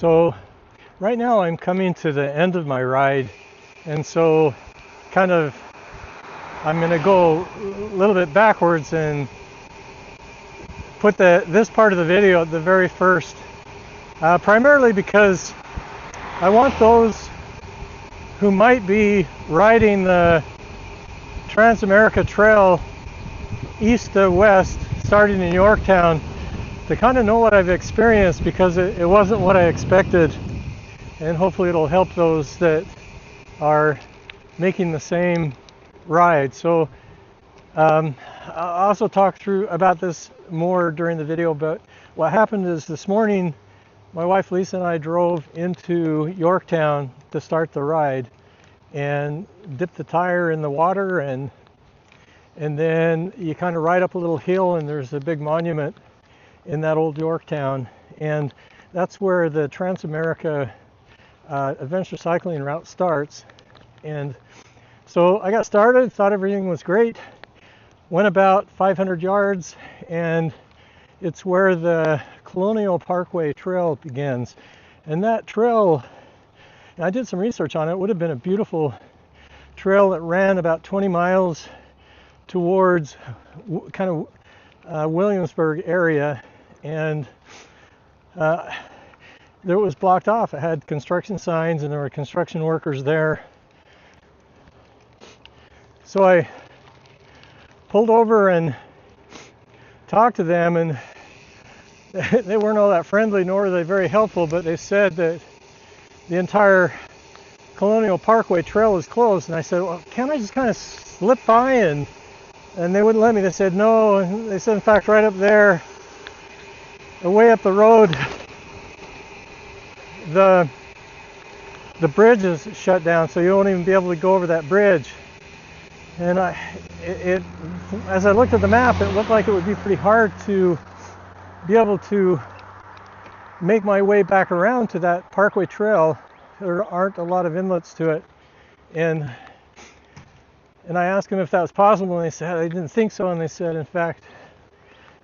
So right now I'm coming to the end of my ride, and so kind of I'm going to go a little bit backwards and put this part of the video at the very first, primarily because I want those who might be riding the TransAmerica Trail east to west, starting in Yorktown, to kind of know what I've experienced, because it wasn't what I expected, and hopefully it'll help those that are making the same ride. So I'll also talk through about this more during the video, but what happened is this morning my wife Lisa and I drove into Yorktown to start the ride and dipped the tire in the water, and then you kind of ride up a little hill and there's a big monument in that old Yorktown, and that's where the TransAmerica adventure cycling route starts. And so I got started, thought everything was great, went about 500 yards, and it's where the Colonial Parkway trail begins. And that trail, and I did some research on it, would have been a beautiful trail that ran about 20 miles towards kind of Williamsburg area, and it was blocked off. It had construction signs and there were construction workers there. So I pulled over and talked to them, and they weren't all that friendly, nor were they very helpful, but they said that the entire Colonial Parkway trail is closed. And I said, well, can't I just kind of slip by? And they wouldn't let me. They said no. And they said, in fact, right up there, way up the road, the bridge is shut down, so you won't even be able to go over that bridge. And as I looked at the map, it looked like it would be pretty hard to be able to make my way back around to that Parkway trail. There aren't a lot of inlets to it, and I asked them if that was possible, and they said they didn't think so. And they said, in fact,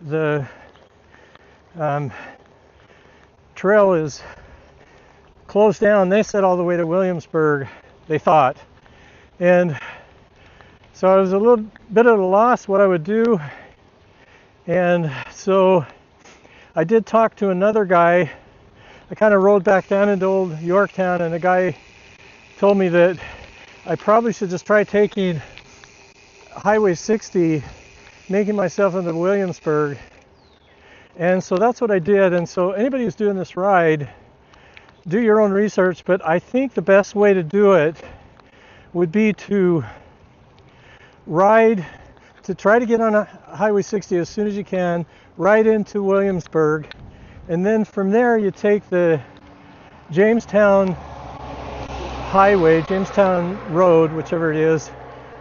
the trail is closed down. They said all the way to Williamsburg, they thought. And so I was a little bit at a loss what I would do. And so I did talk to another guy. I kind of rode back down into old Yorktown, and the guy told me that I probably should just try taking Highway 60, making myself into Williamsburg. And so that's what I did. And so anybody who's doing this ride, do your own research, but I think the best way to do it would be to try to get on Highway 60 as soon as you can, right into Williamsburg, and then from there you take the Jamestown Highway, Jamestown Road, whichever it is,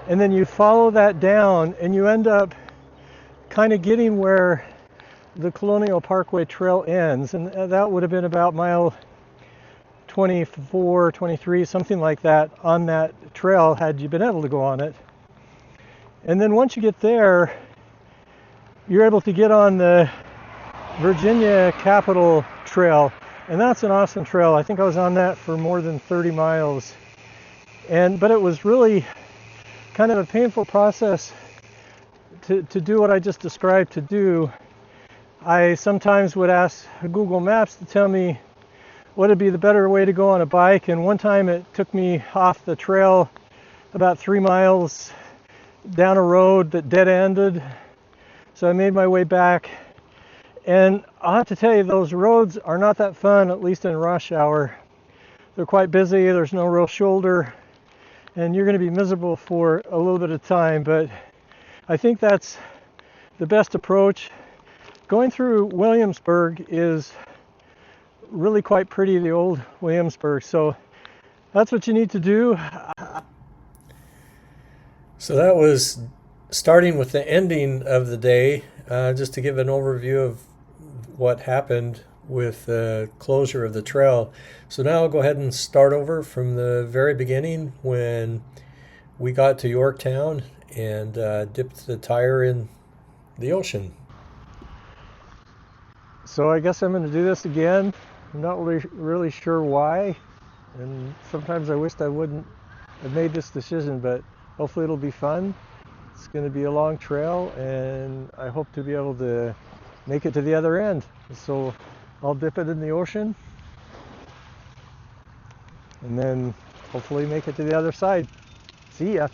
and then you follow that down, and you end up kind of getting where the Colonial Parkway trail ends, and that would have been about mile 24, 23, something like that on that trail had you been able to go on it. And then once you get there, you're able to get on the Virginia Capitol Trail, and that's an awesome trail. I think I was on that for more than 30 miles, but it was really kind of a painful process to do what I just described to do. I sometimes would ask Google Maps to tell me what would be the better way to go on a bike, and one time it took me off the trail about 3 miles down a road that dead-ended. So I made my way back, and I'll have to tell you, those roads are not that fun, at least in rush hour. They're quite busy, there's no real shoulder, and you're going to be miserable for a little bit of time, but I think that's the best approach. Going through Williamsburg is really quite pretty, the old Williamsburg, so that's what you need to do. So that was starting with the ending of the day, just to give an overview of what happened with the closure of the trail. So now I'll go ahead and start over from the very beginning when we got to Yorktown and dipped the tire in the ocean. So I guess I'm going to do this again. I'm not really sure why, and sometimes I wished I wouldn't have made this decision, but hopefully it'll be fun. It's going to be a long trail, and I hope to be able to make it to the other end. So I'll dip it in the ocean and then hopefully make it to the other side. See ya.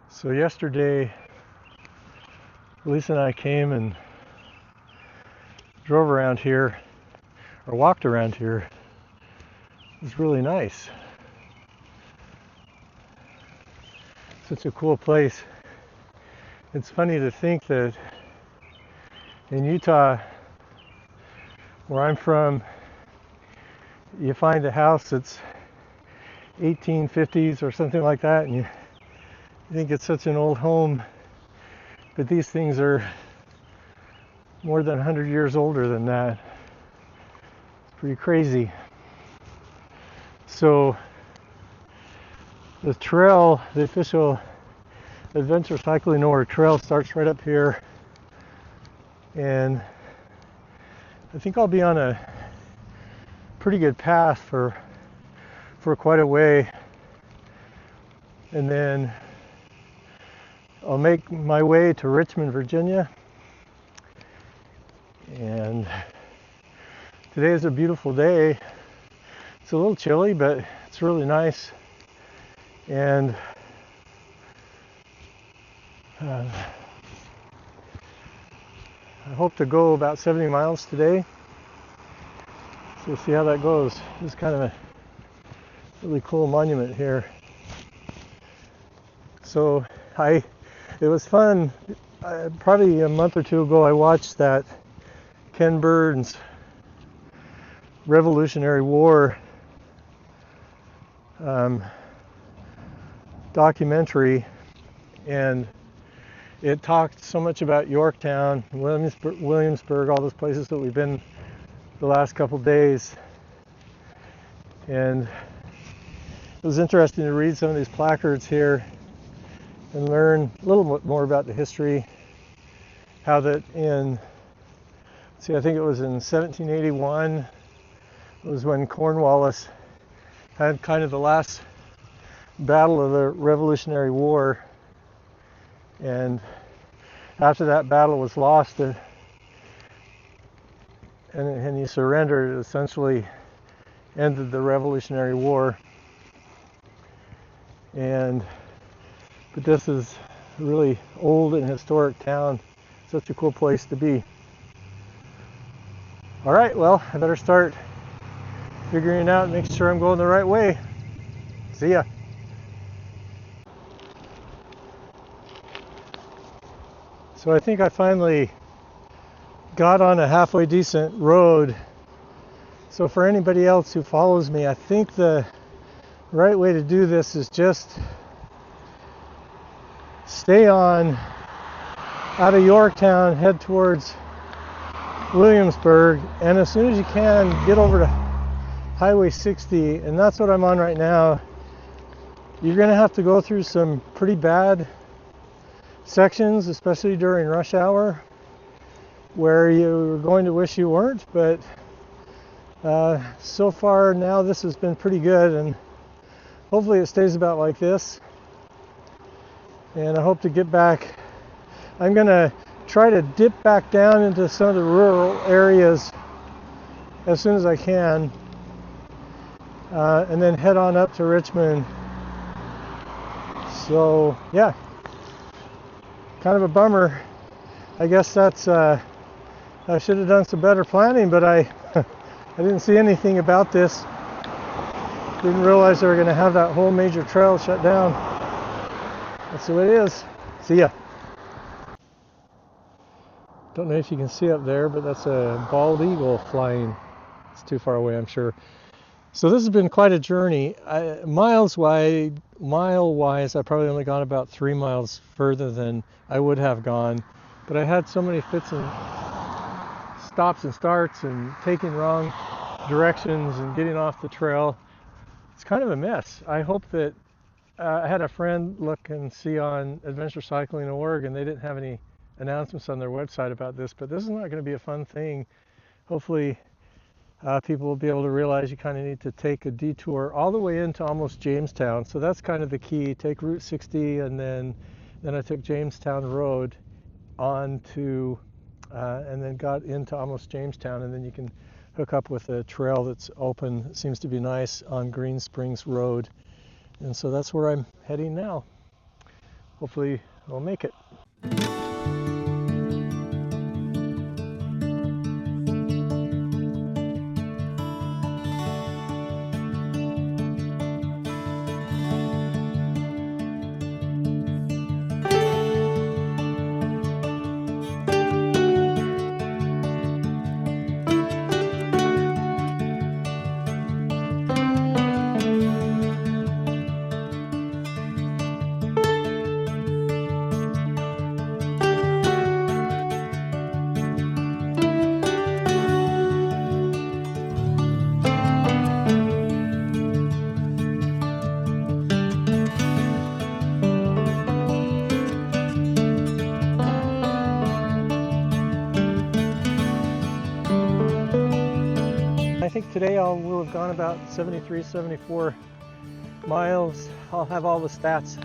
So yesterday, Lisa and I came and drove around here, or walked around here. It was really nice. Such a cool place. It's funny to think that in Utah, where I'm from, you find a house that's 1850s or something like that, and you think it's such an old home, but these things are more than 100 years older than that. It's pretty crazy. So the trail, the official Adventure Cycling Nowhere trail, starts right up here, and I think I'll be on a pretty good path for quite a way, and then I'll make my way to Richmond, Virginia. And today is a beautiful day. It's a little chilly, but it's really nice. And I hope to go about 70 miles today. So we'll see how that goes. This is kind of a really cool monument here. So it was fun. Probably a month or two ago, I watched that Ken Burns Revolutionary War documentary, and it talked so much about Yorktown, Williamsburg, all those places that we've been the last couple days. And it was interesting to read some of these placards here and learn a little bit more about the history. How that I think it was in 1781 was when Cornwallis had kind of the last battle of the Revolutionary War, and after that battle was lost and he surrendered, it essentially ended the Revolutionary War. But this is a really old and historic town. Such a cool place to be. All right, well, I better start figuring it out and making sure I'm going the right way. See ya. So I think I finally got on a halfway decent road. So for anybody else who follows me, I think the right way to do this is just stay on out of Yorktown, head towards Williamsburg, and as soon as you can, get over to Highway 60, and that's what I'm on right now. You're going to have to go through some pretty bad sections, especially during rush hour, where you're going to wish you weren't, but so far now this has been pretty good, and hopefully it stays about like this. And I hope to get back. I'm going to try to dip back down into some of the rural areas as soon as I can, and then head on up to Richmond. So yeah, kind of a bummer. I guess that's I should have done some better planning, but I didn't see anything about this. Didn't realize they were going to have that whole major trail shut down. That's the way it is. See ya. Don't know if you can see up there, but that's a bald eagle flying. It's too far away, I'm sure. So this has been quite a journey. Mile-wise, I've probably only gone about 3 miles further than I would have gone. But I had so many fits and stops and starts and taking wrong directions and getting off the trail. It's kind of a mess. I hope that I had a friend look and see on Adventure Cycling Org, and they didn't have any announcements on their website about this, but this is not going to be a fun thing. Hopefully people will be able to realize you kind of need to take a detour all the way into almost Jamestown. So that's kind of the key. Take Route 60, and then I took Jamestown Road on to and then got into almost Jamestown, and then you can hook up with a trail that's open. It seems to be nice on Green Springs Road. And so that's where I'm heading now. Hopefully I'll make it. I think today I will have gone about 73, 74 miles. I'll have all the stats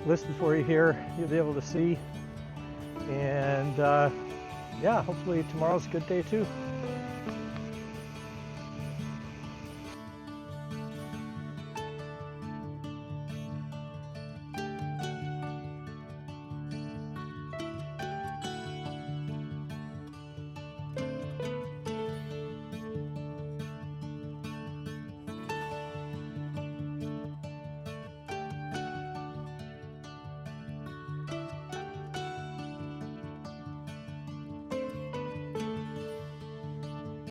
listed for you here. You'll be able to see. And yeah, hopefully tomorrow's a good day too.